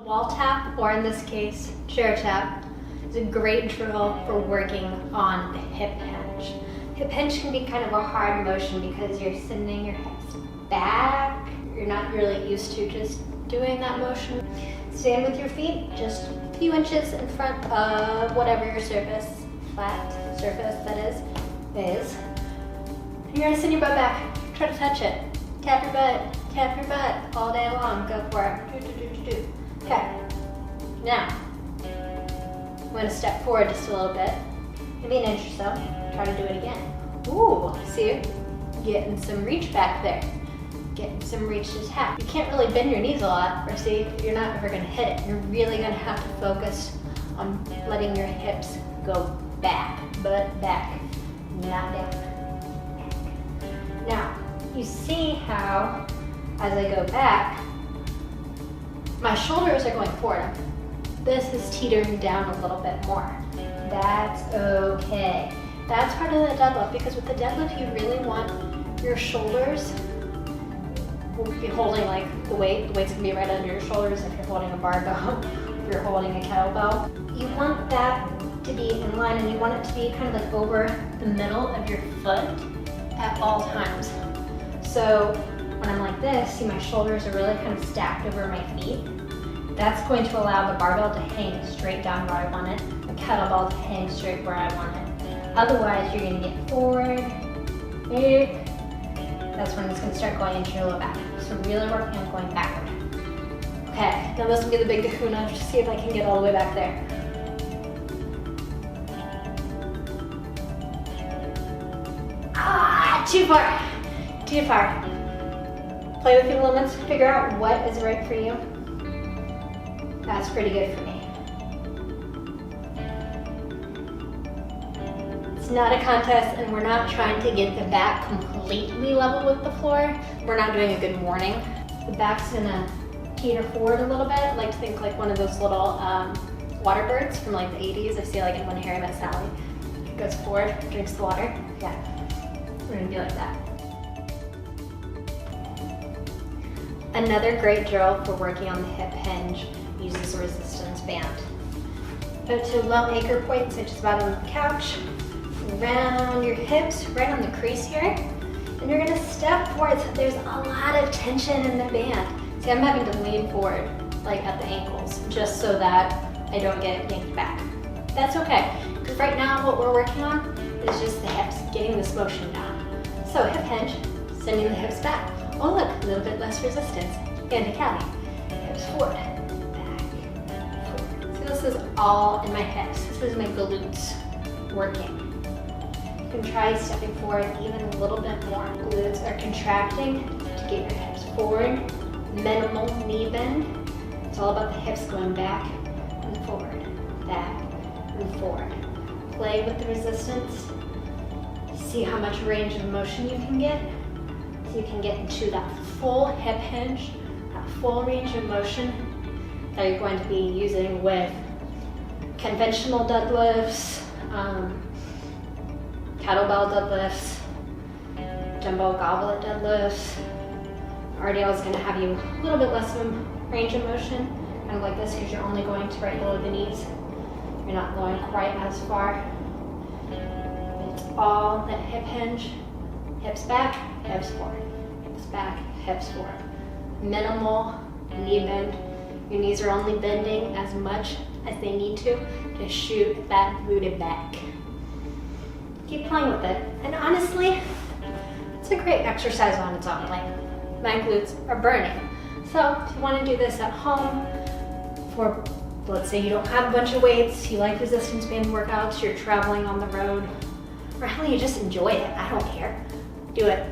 Wall tap, or in this case, chair tap, is a great drill for working on the hip hinge. Hip hinge can be kind of a hard motion because you're sending your hips back. You're not really used to just doing that motion. Stand with your feet just a few inches in front of whatever your surface, flat surface that is. And you're gonna send your butt back. Try to touch it. Tap your butt all day long. Go for it. Do. Okay. Now, I'm gonna step forward just a little bit, maybe an inch or so. Try to do it again. Ooh, see, getting some reach back there. Getting some reach to tap. You can't really bend your knees a lot, or see, you're not ever gonna hit it. You're really gonna have to focus on letting your hips go back, butt back, not down. Now, you see how, as I go back, my shoulders are going forward. This is teetering down a little bit more. That's okay. That's part of the deadlift, because with the deadlift, you really want your shoulders will be holding like the weight. The weight's gonna be right under your shoulders if you're holding a barbell, if you're holding a kettlebell. You want that to be in line, and you want it to be kind of like over the middle of your foot at all times. So when I'm like this, see my shoulders are really kind of stacked over my feet. That's going to allow the barbell to hang straight down where I want it, the kettlebell to hang straight where I want it. Otherwise, you're gonna get forward, back. That's when it's gonna start going into your low back. So really working on going backward. Okay, now this will be the big kahuna. Just see if I can get all the way back there. Ah, too far. Play with your limits, figure out what is right for you. That's pretty good for me. It's not a contest, and we're not trying to get the back completely level with the floor. We're not doing a good morning. The back's gonna teeter forward a little bit. I like to think like one of those little water birds from like the 80s. I see like in When Harry Met Sally. It goes forward, drinks the water. Yeah, we're gonna be like that. Another great drill for working on the hip hinge uses a resistance band. Go to a low anchor point, such as about on the couch, around your hips, right on the crease here, and you're gonna step forward. So there's a lot of tension in the band. See, I'm having to lean forward, like at the ankles, just so that I don't get yanked back. That's okay, because right now what we're working on is just the hips, getting this motion down. So hip hinge, sending the hips back. Oh look, a little bit less resistance. And a cali. Hips forward, back, forward. So this is all in my hips. This is my glutes working. You can try stepping forward even a little bit more. Glutes are contracting to get your hips forward. Minimal knee bend. It's all about the hips going back and forward, back and forward. Play with the resistance. See how much range of motion you can get. So you can get into that full hip hinge, that full range of motion that you're going to be using with conventional deadlifts, kettlebell deadlifts, jumbo goblet deadlifts. RDL is going to have you a little bit less of a range of motion, kind of like this, because you're only going to right below the knees. You're not going quite as far. It's all that hip hinge, hips back, hips forward, hips back, hips forward. Minimal knee bend. Your knees are only bending as much as they need to shoot that booty back. Keep playing with it. And honestly, it's a great exercise on its own. Like, my glutes are burning. So if you want to do this at home for, let's say you don't have a bunch of weights, you like resistance band workouts, you're traveling on the road, or hell, you just enjoy it, I don't care. Do it.